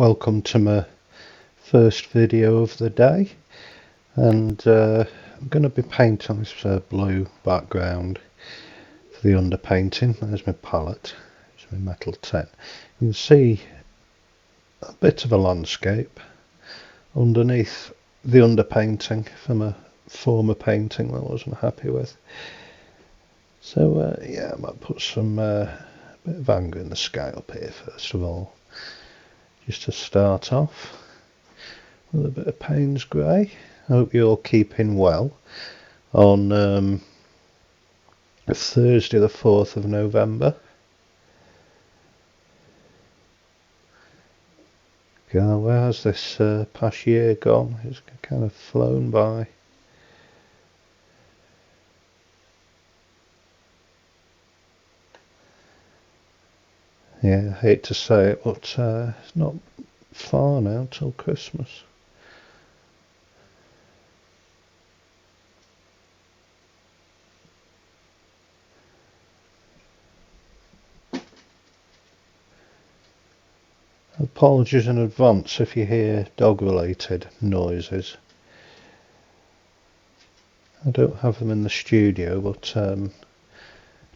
welcome to my first video of the day, and I'm going to be painting this blue background for the underpainting. There's my palette, there's my metal tin. You can see a bit of a landscape underneath the underpainting from a former painting that I wasn't happy with. So yeah, I might put some bit of anger in the sky up here first of all, just to start off. With a bit of Payne's Grey. I hope you're all keeping well on Thursday the 4th of November. God, where has this past year gone? It's kind of flown by. Yeah, I hate to say it, but it's not far now till Christmas. Apologies in advance if you hear dog-related noises. I don't have them in the studio, but it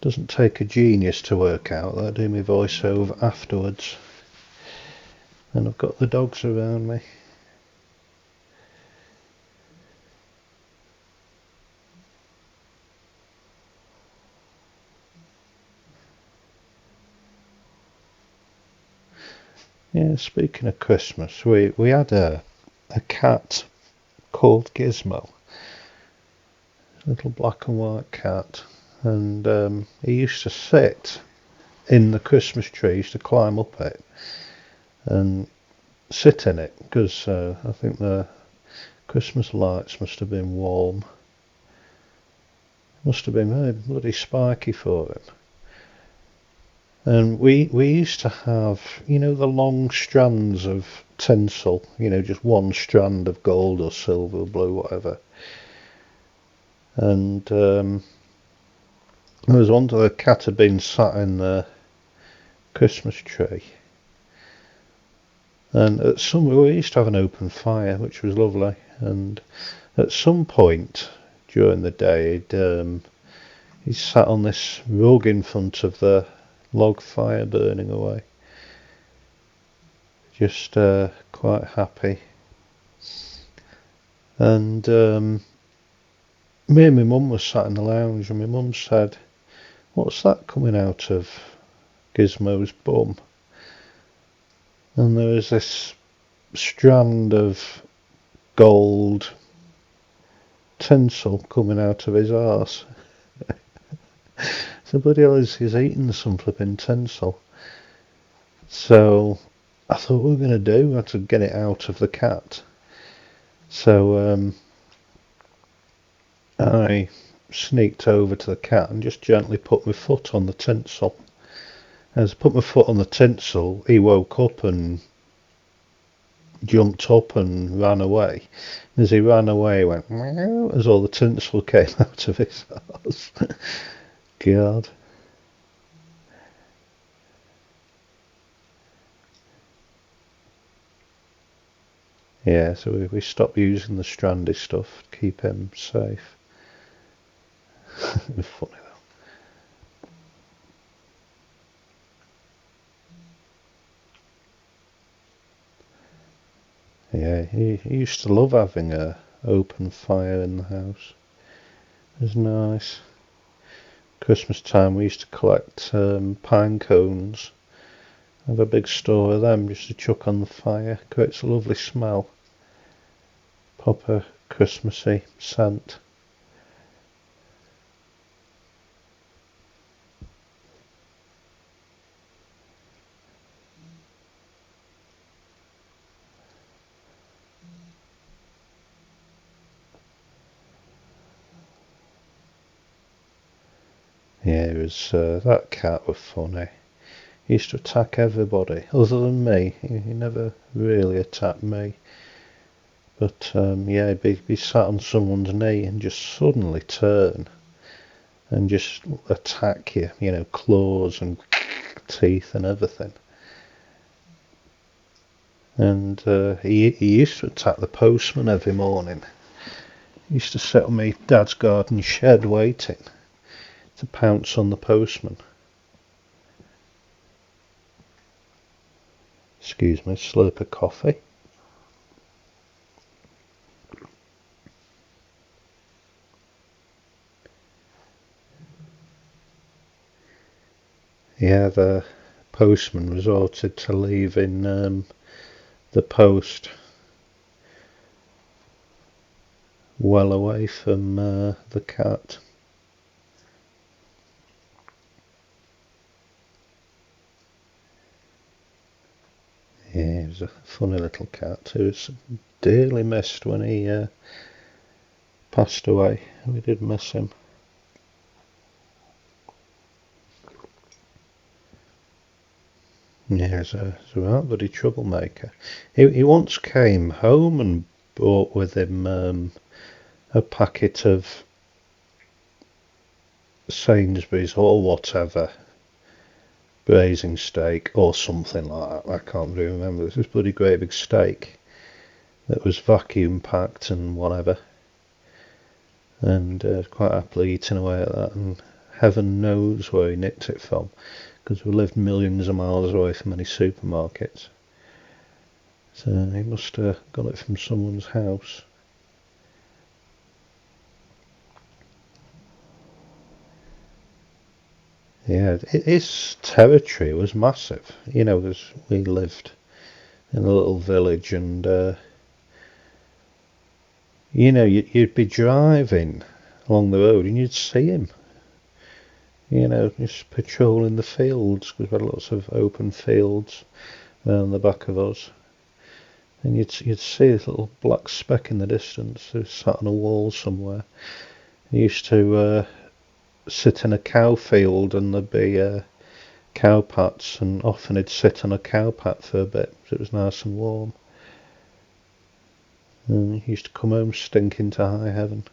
doesn't take a genius to work out that I do my voiceover afterwards. And I've got the dogs around me. Yeah, speaking of Christmas, we had a cat called Gizmo, a little black and white cat, and he used to sit in the Christmas tree, he used to climb up it and sit in it, because I think the Christmas lights must have been warm. Must have been very bloody spiky for him. And we used to have, you know, the long strands of tinsel, you know, just one strand of gold or silver or blue, whatever. And there was one that the cat had been sat in the Christmas tree. And at we used to have an open fire, which was lovely. And at some point during the day, he sat on this rug in front of the log fire burning away, just quite happy. And me and my mum was sat in the lounge, and my mum said, "What's that coming out of Gizmo's bum?" And there was this strand of gold tinsel coming out of his arse. So bloody hell, he's eating some flipping tinsel. So I thought, what we're going to do? We had to get it out of the cat. So I sneaked over to the cat and just gently put my foot on the tinsel. As I put my foot on the tinsel, he woke up and jumped up and ran away. And as he ran away, he went meow as all the tinsel came out of his arse. God. Yeah, so we stopped using the strandy stuff to keep him safe. It was funny though. Yeah, he used to love having a open fire in the house. It was nice. Christmas time we used to collect pine cones. Have a big store of them just to chuck on the fire. Creates a lovely smell. Proper Christmassy scent. Yeah, it was that cat was funny. He used to attack everybody, other than me. He never really attacked me. But yeah, he'd be sat on someone's knee and just suddenly turn and just attack you, you know, claws and teeth and everything. And he used to attack the postman every morning. He used to sit on my dad's garden shed waiting to pounce on the postman. Excuse me, slurp of coffee. Yeah, the postman resorted to leaving the post well away from the cat. Yeah, he was a funny little cat who was dearly missed when he passed away. We did miss him. Yeah, he's a right bloody troublemaker. He once came home and brought with him a packet of Sainsbury's or whatever, braising steak or something like that. I can't really remember. It was this bloody great big steak that was vacuum packed and whatever, and quite happily eating away at that. And heaven knows where he nicked it from, because we lived millions of miles away from any supermarkets. So he must have got it from someone's house. Yeah, his territory was massive. Because we lived in a little village, and you'd be driving along the road and you'd see him. Just patrolling the fields, because we had lots of open fields around the back of us, and you'd see this little black speck in the distance who sat on a wall somewhere. He used to sit in a cow field, and there'd be cow pats, and often he'd sit on a cow pat for a bit because it was nice and warm. And he used to come home stinking to high heaven.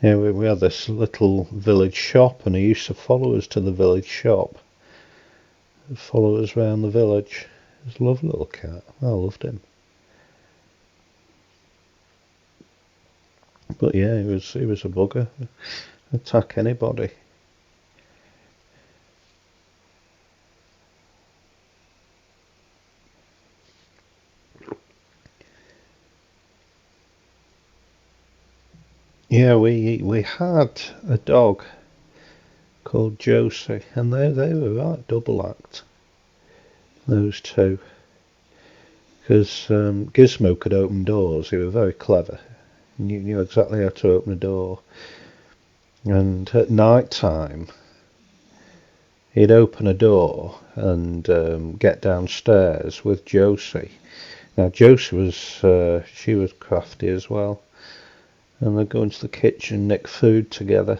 Yeah, we had this little village shop, and he used to follow us to the village shop, follow us round the village. He was a lovely little cat. I loved him. But yeah, he was a bugger. Attack anybody. Yeah, we had a dog called Josie, and they were right double act, those two. Because Gizmo could open doors. He was very clever. Knew exactly how to open a door. And at night time, he'd open a door and get downstairs with Josie. Now Josie she was crafty as well, and they'd go into the kitchen and nick food together.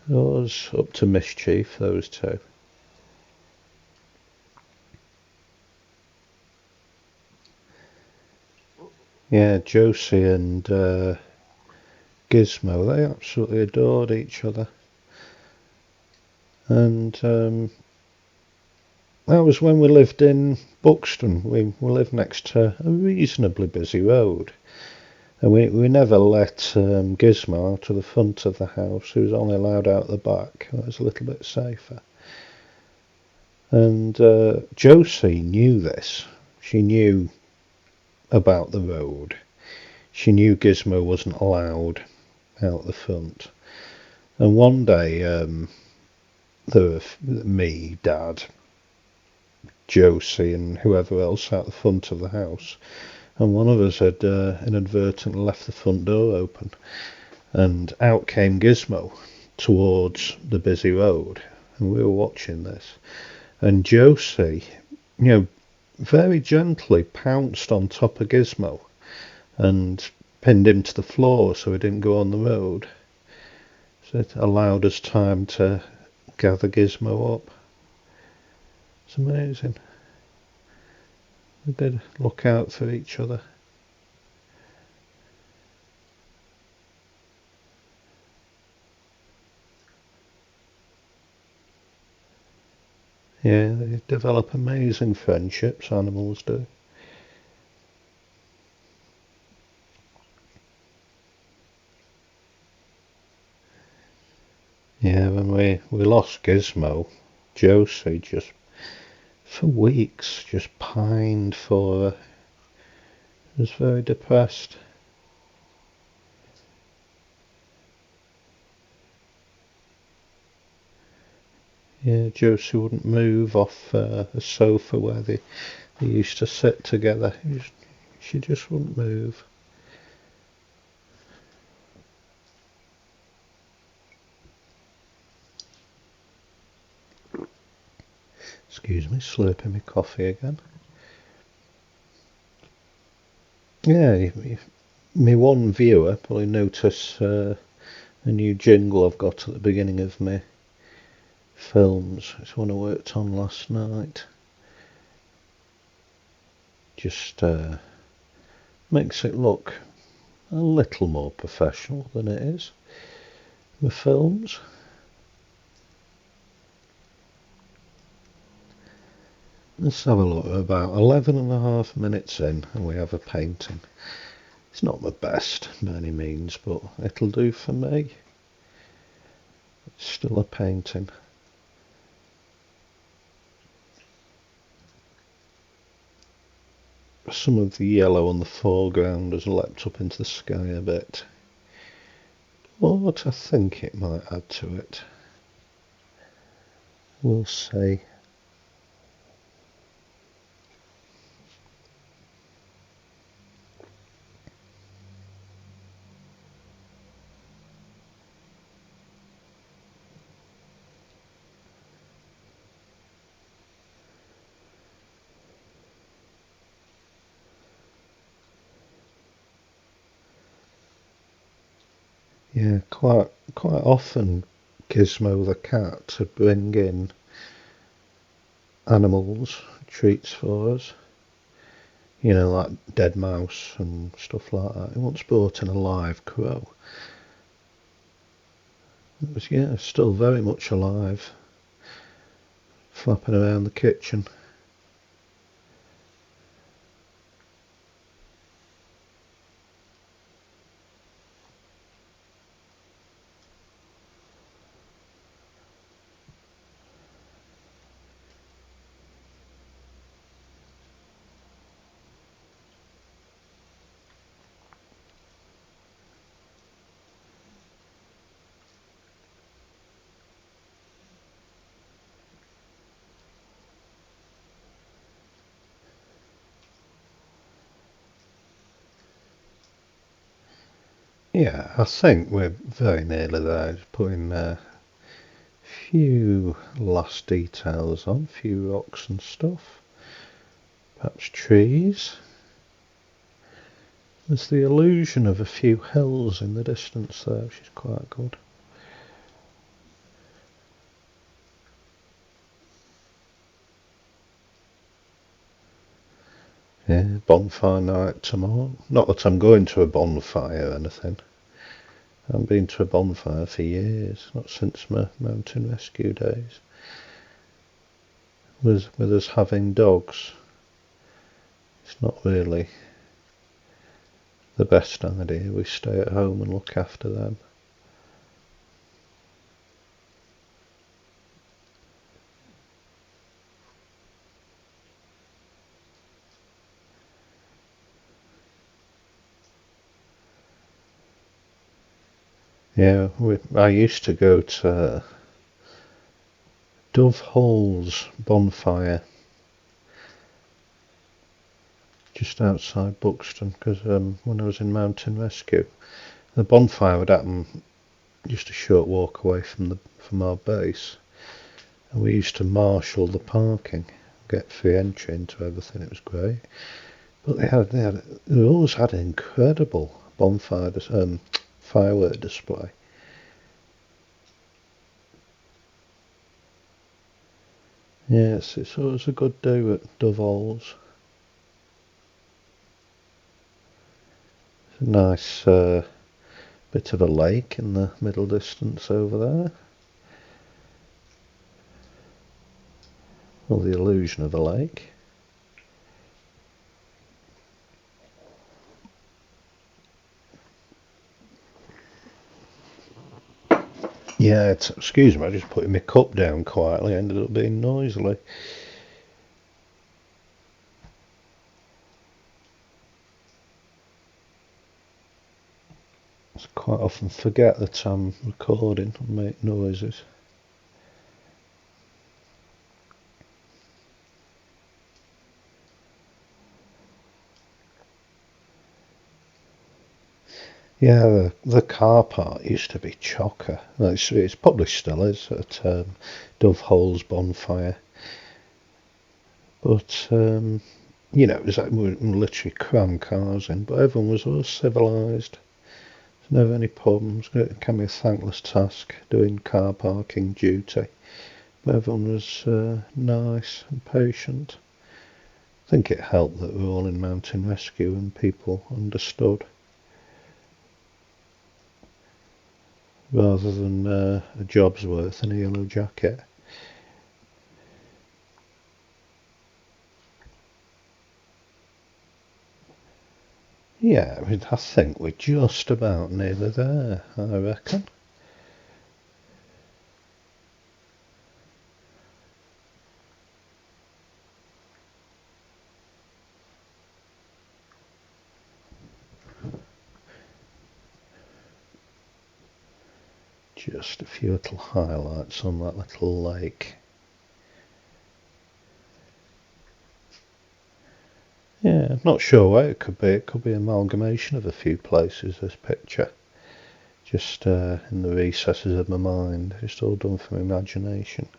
It was up to mischief, those two. Yeah, Josie and Gizmo, they absolutely adored each other. And that was when we lived in Buxton. We lived next to a reasonably busy road. And we never let Gizmo out of the front of the house. He was only allowed out the back. It was a little bit safer. And Josie knew this. She knew about the road. She knew Gizmo wasn't allowed out the front. And one day, there were me, Dad, Josie, and whoever else out the front of the house. And one of us had inadvertently left the front door open, and out came Gizmo towards the busy road, and we were watching this. And Josie, very gently pounced on top of Gizmo and pinned him to the floor so he didn't go on the road. So it allowed us time to gather Gizmo up. It's amazing. We did look out for each other. Yeah, they develop amazing friendships, animals do. Yeah, when we lost Gizmo, Josie just for weeks just pined for her. Was very depressed. Yeah, Josie wouldn't move off the sofa where they used to sit together. She just wouldn't move. Excuse me, slurping my coffee again. Yeah, me one viewer probably notice a new jingle I've got at the beginning of my films. It's one I worked on last night. Just makes it look a little more professional than it is. The films. Let's have a look. We're about 11.5 minutes in and we have a painting. It's not the best by any means, but it'll do for me. It's still a painting. Some of the yellow on the foreground has leapt up into the sky a bit. But I think it might add to it. We'll see. Yeah, quite often Gizmo the cat to bring in animals, treats for us. You know, like dead mouse and stuff like that. He once brought in a live crow. It was, yeah, still very much alive, flapping around the kitchen. Yeah, I think we're very nearly there. Just putting a few last details on, a few rocks and stuff. Perhaps trees. There's the illusion of a few hills in the distance there, which is quite good. Yeah, bonfire night tomorrow. Not that I'm going to a bonfire or anything. I haven't been to a bonfire for years, not since my mountain rescue days. With us having dogs, it's not really the best idea. We stay at home and look after them. Yeah, I used to go to Dove Hole's bonfire just outside Buxton because when I was in mountain rescue, the bonfire would happen just a short walk away from our base, and we used to marshal the parking, get free entry into everything. It was great, but they always had an incredible bonfire firework display. Yes, it's always a good do at Dove Hole's. It's a nice bit of a lake in the middle distance over there. Well, the illusion of a lake. Yeah, excuse me, I just put my cup down quietly, ended up being noisily. I quite often forget that I'm recording and make noises. Yeah, the car park used to be chocker. It's probably still is at Dove Hole's bonfire. But, it was like we literally cram cars in, but everyone was all civilised. There's never any problems. It can be a thankless task doing car parking duty. But everyone was nice and patient. I think it helped that we were all in mountain rescue and people understood. Rather than a job's worth and a yellow jacket. Yeah, I think we're just about nearly there, I reckon. Just a few little highlights on that little lake. Yeah, not sure where it could be. It could be an amalgamation of a few places, this picture. Just in the recesses of my mind. Just all done from imagination.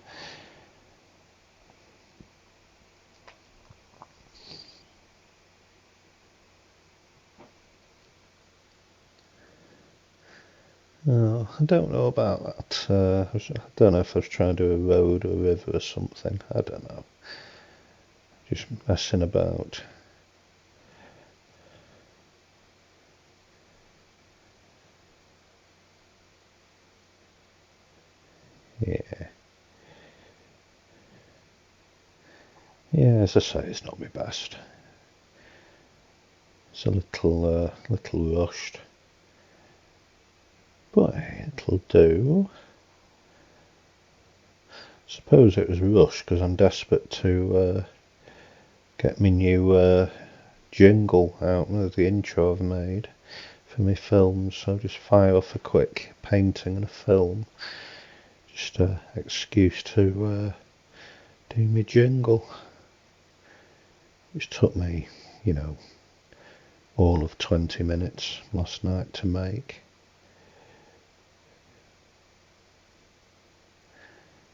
Oh, I don't know about that. I don't know if I was trying to do a road or a river or something. I don't know. Just messing about. Yeah. Yeah, as I say, it's not my best. It's a little rushed. But it'll do. Suppose it was rushed because I'm desperate to get my new jingle out with the intro I've made for my films. So I'll just fire off a quick painting and a film. Just an excuse to do my jingle. Which took me, all of 20 minutes last night to make.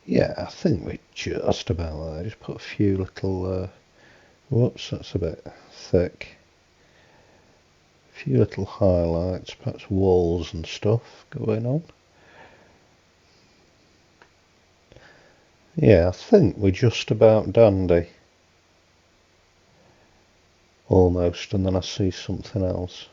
Yeah, I think we're just about there. Just put a few little, whoops, that's a bit thick. A few little highlights, perhaps walls and stuff going on. Yeah, I think we're just about dandy. Almost, and then I see something else.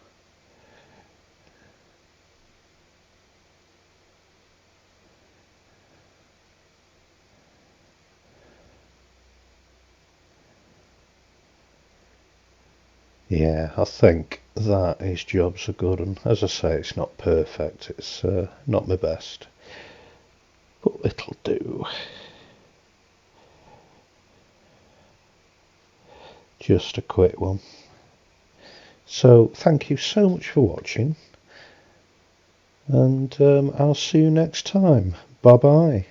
Yeah, I think that his jobs are good, and as I say, it's not perfect. It's not my best, but it'll do. Just a quick one. So, thank you so much for watching, and I'll see you next time. Bye bye.